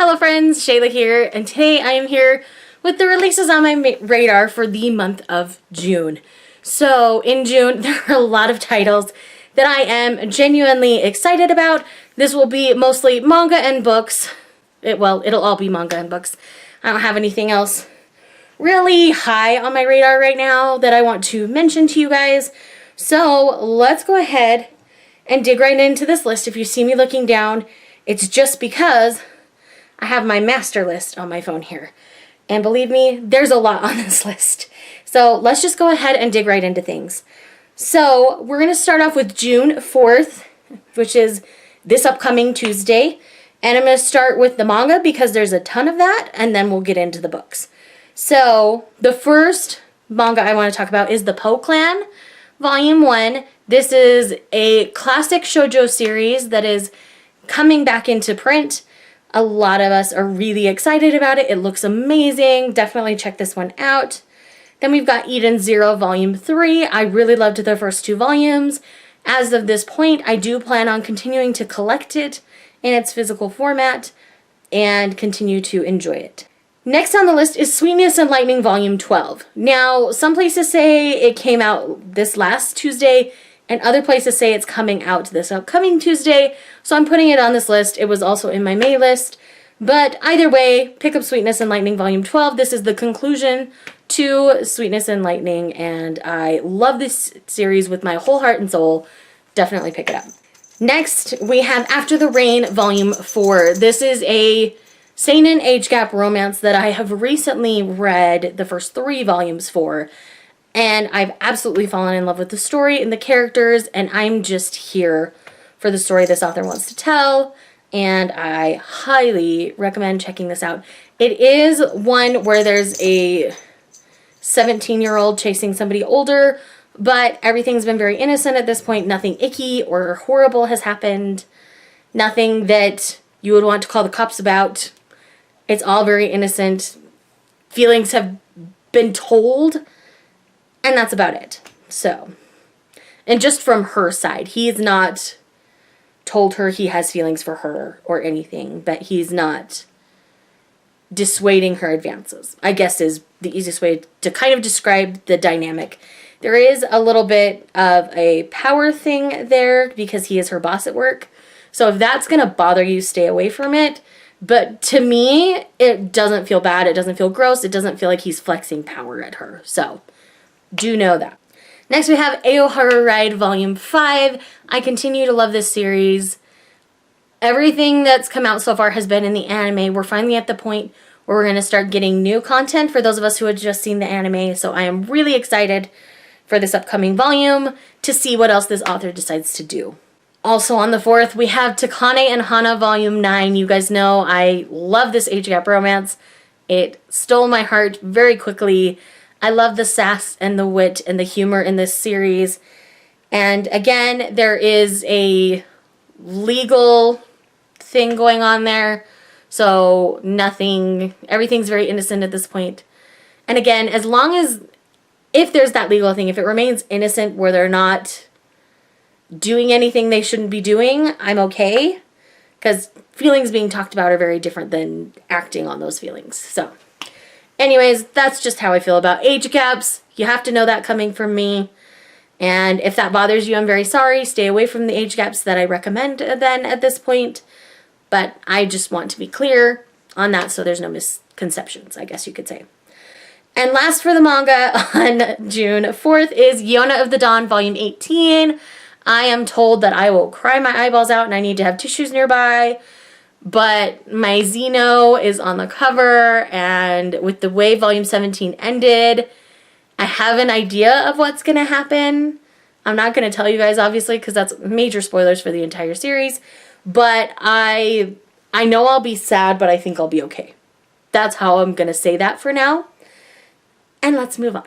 Hello friends, Shayla here, and today I am here with the releases on my radar for the month of June. So in June, there are a lot of titles that I am genuinely excited about. This will be mostly manga and books. It'll all be manga and books. I don't have anything else really high on my radar right now that I want to mention to you guys. So let's go ahead and dig right into this list. If you see me looking down, it's just because I have my master list on my phone here. And believe me, there's a lot on this list. So let's just go ahead and dig right into things. So we're going to start off with June 4th, which is this upcoming Tuesday. And I'm going to start with the manga because there's a ton of that, and then we'll get into the books. So the first manga I want to talk about is the Poe Clan, Volume 1. This is a classic shoujo series that is coming back into print. A lot of us are really excited about it. It looks amazing. Definitely check this one out. Then we've got Eden Zero Volume 3. I really loved the first two volumes. As of this point, I do plan on continuing to collect it in its physical format and continue to enjoy it. Next on the list is Sweetness and Lightning Volume 12. Now, some places say it came out this last Tuesday, and other places say it's coming out this upcoming Tuesday, so I'm putting it on this list. It was also in my May list. But either way, pick up Sweetness and Lightning Volume 12. This is the conclusion to Sweetness and Lightning, and I love this series with my whole heart and soul. Definitely pick it up. Next, we have After the Rain Volume 4. This is a seinen age gap romance that I have recently read the first 3 volumes for. And I've absolutely fallen in love with the story and the characters, and I'm just here for the story this author wants to tell, and I highly recommend checking this out. It is one where there's a 17-year-old chasing somebody older, but everything's been very innocent at this point. Nothing icky or horrible has happened. Nothing that you would want to call the cops about. It's all very innocent. Feelings have been told, and that's about it. So, and just from her side, he's not told her he has feelings for her or anything, but he's not dissuading her advances, I guess is the easiest way to kind of describe the dynamic. There is a little bit of a power thing there because he is her boss at work. So if that's going to bother you, stay away from it. But to me, it doesn't feel bad. It doesn't feel gross. It doesn't feel like he's flexing power at her. So do know that. Next we have Aoharu Ride Volume 5. I continue to love this series. Everything that's come out so far has been in the anime. We're finally at the point where we're going to start getting new content for those of us who had just seen the anime. So I am really excited for this upcoming volume to see what else this author decides to do. Also on the 4th, we have Takane and Hana Volume 9. You guys know I love this age gap romance. It stole my heart very quickly. I love the sass and the wit and the humor in this series. And again, there is a legal thing going on there. So everything's very innocent at this point. And again, as long as, if there's that legal thing, if it remains innocent where they're not doing anything they shouldn't be doing, I'm okay. Because feelings being talked about are very different than acting on those feelings. So anyways, that's just how I feel about age gaps. You have to know that coming from me. And if that bothers you, I'm very sorry. Stay away from the age gaps that I recommend then at this point. But I just want to be clear on that so there's no misconceptions, I guess you could say. And last for the manga on June 4th is Yona of the Dawn Volume 18. I am told that I will cry my eyeballs out and I need to have tissues nearby. But my Xeno is on the cover, and with the way Volume 17 ended, I have an idea of what's going to happen. I'm not going to tell you guys, obviously, because that's major spoilers for the entire series. But I know I'll be sad, but I think I'll be okay. That's how I'm going to say that for now. And let's move on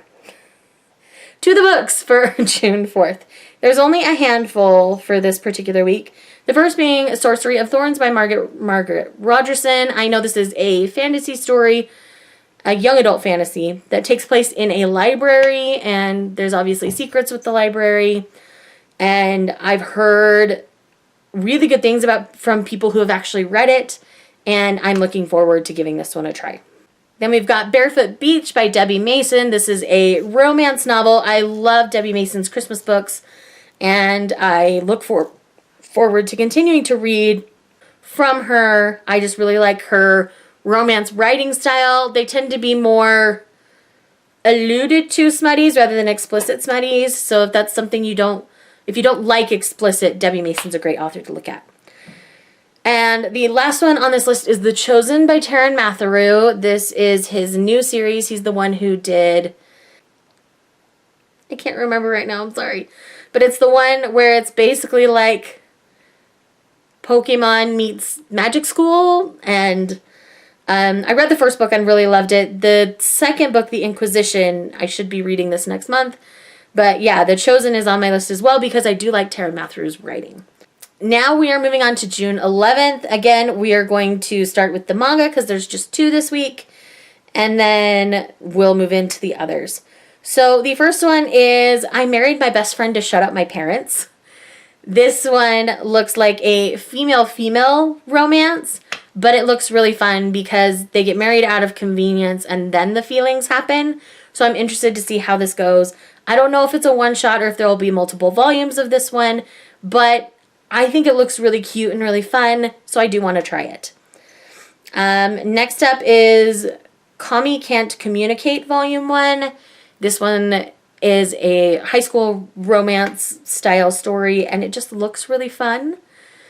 to the books for June 4th. There's only a handful for this particular week. The first being Sorcery of Thorns by Margaret Rogerson. I know this is a fantasy story, a young adult fantasy, that takes place in a library, and there's obviously secrets with the library. And I've heard really good things from people who have actually read it, and I'm looking forward to giving this one a try. Then we've got Barefoot Beach by Debbie Mason. This is a romance novel. I love Debbie Mason's Christmas books, and I look forward to continuing to read from her. I just really like her romance writing style. They tend to be more alluded to smutties rather than explicit smutties. So if that's something if you don't like explicit, Debbie Mason's a great author to look at. And the last one on this list is The Chosen by Taran Matharu. This is his new series. He's the one who did, I can't remember right now, I'm sorry. But it's the one where it's basically like Pokemon meets Magic School. And I read the first book and really loved it. The second book, The Inquisition, I should be reading this next month. But yeah, The Chosen is on my list as well because I do like Taran Matharu's writing. Now we are moving on to June 11th. Again, we are going to start with the manga because there's just 2 this week. And then we'll move into the others. So the first one is I Married My Best Friend to Shut Up My Parents. This one looks like a female-female romance, but it looks really fun because they get married out of convenience and then the feelings happen. So I'm interested to see how this goes. I don't know if it's a one-shot or if there will be multiple volumes of this one, but I think it looks really cute and really fun, so I do want to try it. Next up is Kami Can't Communicate Volume 1. This one is a high school romance style story, and it just looks really fun.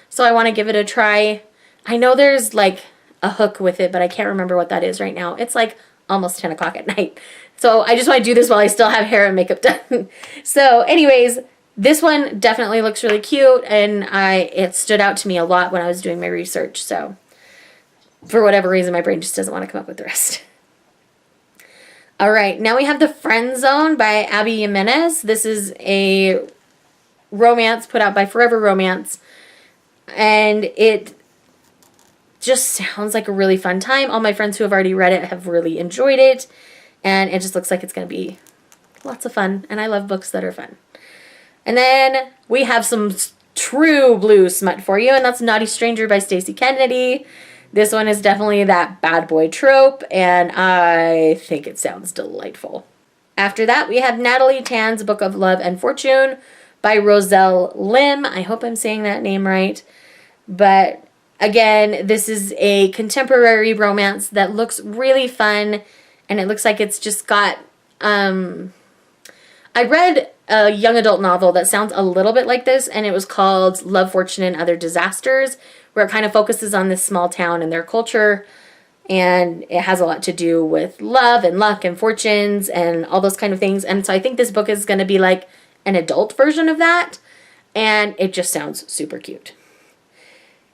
So I want to give it a try. I know there's like a hook with it, but I can't remember what that is right now. It's like almost 10 o'clock at night. So I just want to do this while I still have hair and makeup done. So anyways, this one definitely looks really cute, and it stood out to me a lot when I was doing my research. So for whatever reason, my brain just doesn't want to come up with the rest. All right, now we have The Friend Zone by Abby Jimenez. This is a romance put out by Forever Romance, and it just sounds like a really fun time. All my friends who have already read it have really enjoyed it, and it just looks like it's going to be lots of fun, and I love books that are fun. And then we have some true blue smut for you, and that's Naughty Stranger by Stacey Kennedy. This one is definitely that bad boy trope, and I think it sounds delightful. After that, we have Natalie Tan's Book of Love and Fortune by Roselle Lim. I hope I'm saying that name right. But again, this is a contemporary romance that looks really fun, and it looks like it's just got... I read a young adult novel that sounds a little bit like this, and it was called Love, Fortune, and Other Disasters, where it kind of focuses on this small town and their culture, and it has a lot to do with love and luck and fortunes and all those kind of things. And so I think this book is going to be like an adult version of that, and it just sounds super cute.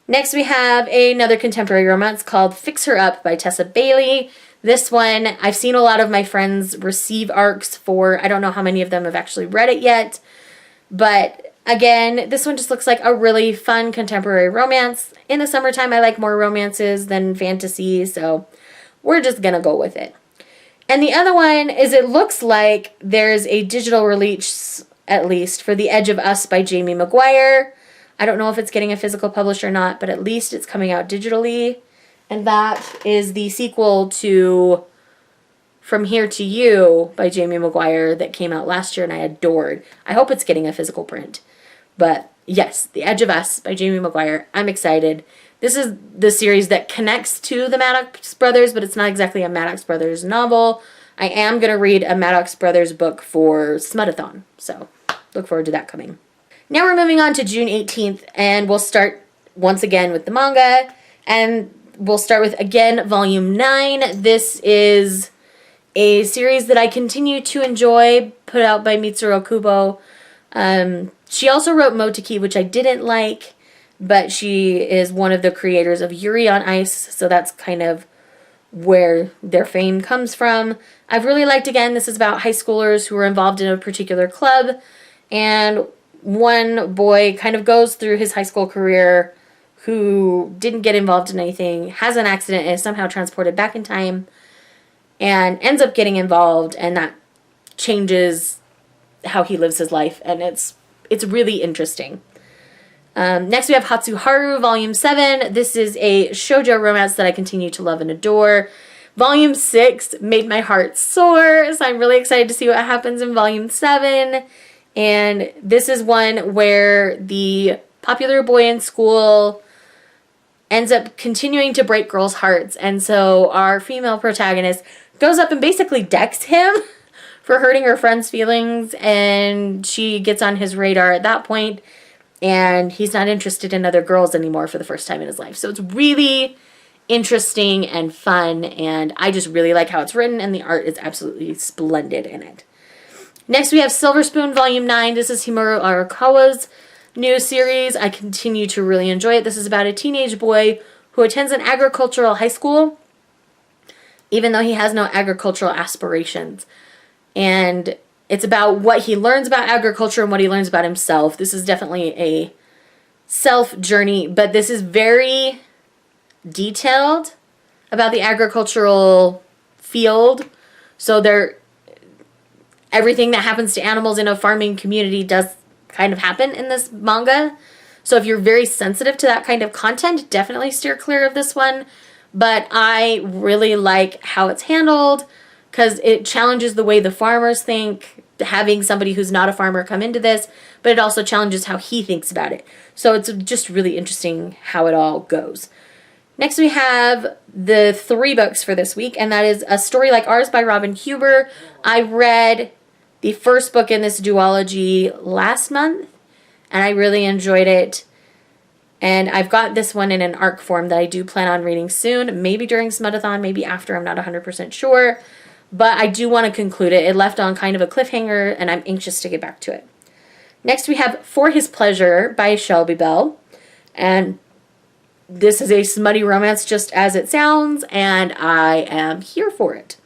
Next, we have another contemporary romance called Fix Her Up by Tessa Bailey. This one, I've seen a lot of my friends receive ARCs for. I don't know how many of them have actually read it yet. But again, this one just looks like a really fun contemporary romance. In the summertime, I like more romances than fantasy, so we're just going to go with it. And the other one is it looks like there's a digital release, at least, for The Edge of Us by Jamie McGuire. I don't know if it's getting a physical publish or not, but at least it's coming out digitally. And that is the sequel to From Here to You by Jamie McGuire that came out last year and I adored. I hope it's getting a physical print. But yes, The Edge of Us by Jamie McGuire. I'm excited. This is the series that connects to the Maddox Brothers, but it's not exactly a Maddox Brothers novel. I am going to read a Maddox Brothers book for Smutathon, so look forward to that coming. Now we're moving on to June 18th, and we'll start once again with the manga, and we'll start with, again, Volume 9. This is a series that I continue to enjoy, put out by Mitsuru Kubo. She also wrote Moteki, which I didn't like, but she is one of the creators of Yuri on Ice, so that's kind of where their fame comes from. I've really liked, again, this is about high schoolers who are involved in a particular club, and one boy kind of goes through his high school career who didn't get involved in anything, has an accident, and is somehow transported back in time, and ends up getting involved, and that changes how he lives his life, and it's really interesting. Next, we have Hatsuharu, Volume 7. This is a shoujo romance that I continue to love and adore. Volume 6 made my heart soar, so I'm really excited to see what happens in Volume 7. And this is one where the popular boy in school ends up continuing to break girls' hearts. And so our female protagonist goes up and basically decks him for hurting her friend's feelings. And she gets on his radar at that point, and he's not interested in other girls anymore for the first time in his life. So it's really interesting and fun, and I just really like how it's written, and the art is absolutely splendid in it. Next, we have Silver Spoon Volume 9. This is Himuro Arakawa's new series. I continue to really enjoy it. This is about a teenage boy who attends an agricultural high school, even though he has no agricultural aspirations. And it's about what he learns about agriculture and what he learns about himself. This is definitely a self journey, but this is very detailed about the agricultural field. So everything that happens to animals in a farming community does kind of happen in this manga. So if you're very sensitive to that kind of content, definitely steer clear of this one. But I really like how it's handled, because it challenges the way the farmers think, having somebody who's not a farmer come into this, but it also challenges how he thinks about it. So it's just really interesting how it all goes. Next, we have the 3 books for this week, and that is A Story Like Ours by Robin Huber. I read the first book in this duology last month, and I really enjoyed it. And I've got this one in an ARC form that I do plan on reading soon, maybe during Smudathon, maybe after, I'm not 100% sure. But I do want to conclude it. It left on kind of a cliffhanger, and I'm anxious to get back to it. Next, we have For His Pleasure by Shelby Bell. And this is a smutty romance just as it sounds, and I am here for it.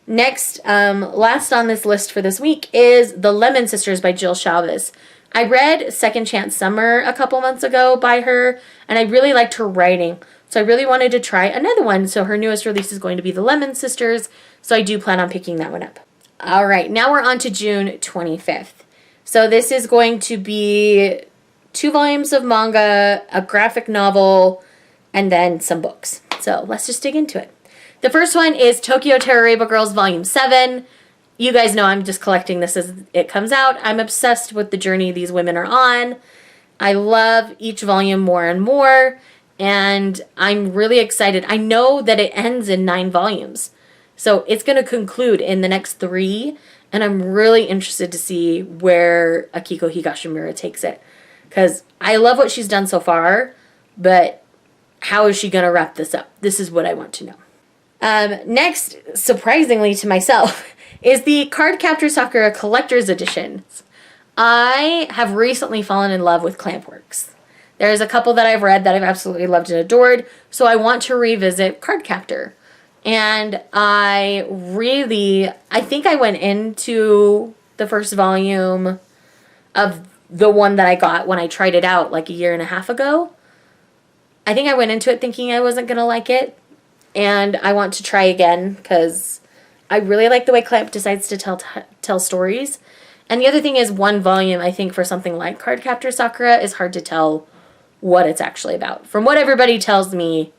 Next, last on this list for this week is The Lemon Sisters by Jill Chavez. I read Second Chance Summer a couple months ago by her, and I really liked her writing. So I really wanted to try another one. So her newest release is going to be The Lemon Sisters. So I do plan on picking that one up. All right, now we're on to June 25th. So this is going to be 2 volumes of manga, a graphic novel, and then some books. So let's just dig into it. The first one is Tokyo Terroreba Girls Volume 7. You guys know I'm just collecting this as it comes out. I'm obsessed with the journey these women are on. I love each volume more and more, and I'm really excited. I know that it ends in 9 volumes, so it's going to conclude in the next 3, and I'm really interested to see where Akiko Higashimura takes it, because I love what she's done so far, but how is she going to wrap this up? This is what I want to know. Next, surprisingly to myself, is the Cardcaptor Sakura Collector's Editions. I have recently fallen in love with Clampworks. There's a couple that I've read that I've absolutely loved and adored, so I want to revisit Cardcaptor. And I think I went into the first volume of the one that I got when I tried it out like a year and a half ago. I think I went into it thinking I wasn't going to like it, and I want to try again because I really like the way Clamp decides to tell stories. And the other thing is, 1 volume, I think, for something like Cardcaptor Sakura is hard to tell what it's actually about. From what everybody tells me,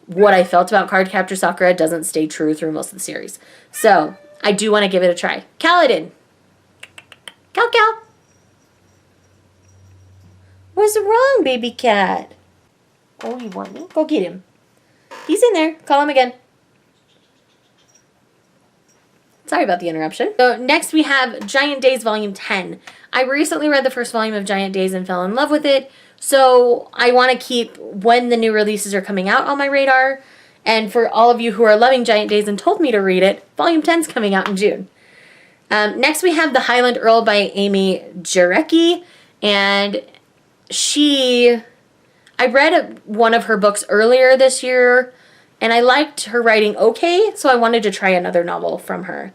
what I felt about Cardcaptor Sakura doesn't stay true through most of the series. So, I do want to give it a try. Kaladin! Cal! What's wrong, baby cat? Oh, you want me? Go get him. He's in there. Call him again. Sorry about the interruption. So next we have Giant Days Volume 10. I recently read the first volume of Giant Days and fell in love with it. So I want to keep when the new releases are coming out on my radar. And for all of you who are loving Giant Days and told me to read it, Volume 10 is coming out in June. Next we have The Highland Earl by Amy Jarecki. And I read one of her books earlier this year, and I liked her writing okay, so I wanted to try another novel from her.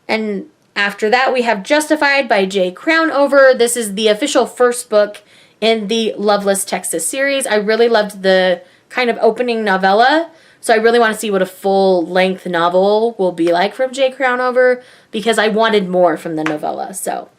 And after that, we have Justified by Jay Crownover. This is the official first book in the Loveless Texas series. I really loved the kind of opening novella, so I really want to see what a full-length novel will be like from Jay Crownover, because I wanted more from the novella. So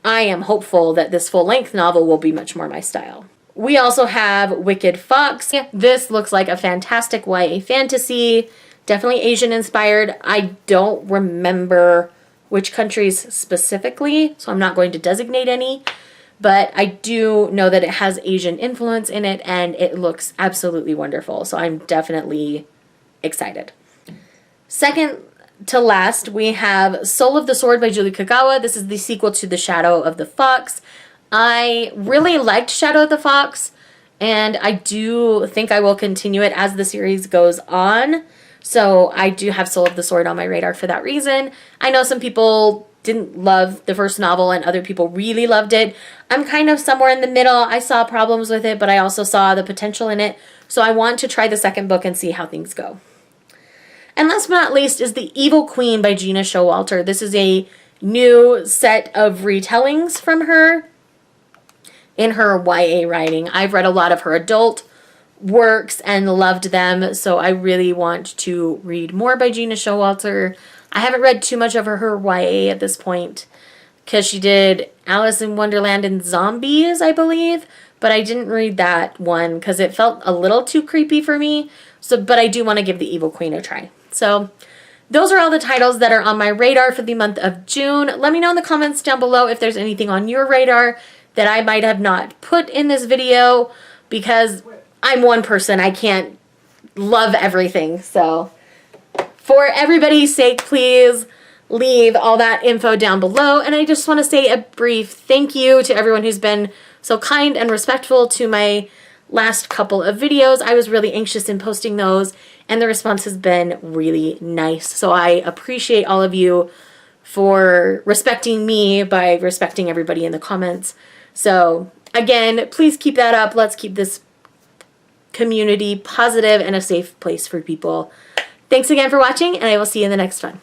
I am hopeful that this full-length novel will be much more my style. We also have Wicked Fox. This looks like a fantastic YA fantasy, definitely Asian inspired. I don't remember which countries specifically, so I'm not going to designate any, but I do know that it has Asian influence in it and it looks absolutely wonderful, so I'm definitely excited. Second to last, we have Soul of the Sword by Julie Kagawa. This is the sequel to The Shadow of the Fox. I really liked Shadow of the Fox, and I do think I will continue it as the series goes on. So I do have Soul of the Sword on my radar for that reason. I know some people didn't love the first novel and other people really loved it. I'm kind of somewhere in the middle. I saw problems with it, but I also saw the potential in it. So I want to try the second book and see how things go. And last but not least is The Evil Queen by Gina Showalter. This is a new set of retellings from her in her YA writing. I've read a lot of her adult works and loved them, so I really want to read more by Gina Showalter. I haven't read too much of her YA at this point because she did Alice in Wonderland and Zombies, I believe, but I didn't read that one because it felt a little too creepy for me. So, but I do want to give The Evil Queen a try. So those are all the titles that are on my radar for the month of June. Let me know in the comments down below if there's anything on your radar that I might have not put in this video, because I'm one person. I can't love everything. So for everybody's sake, please leave all that info down below. And I just want to say a brief thank you to everyone who's been so kind and respectful to my last couple of videos. I was really anxious in posting those, and the response has been really nice. So I appreciate all of you for respecting me by respecting everybody in the comments. So again, please keep that up. Let's keep this community positive and a safe place for people. Thanks again for watching, and I will see you in the next one.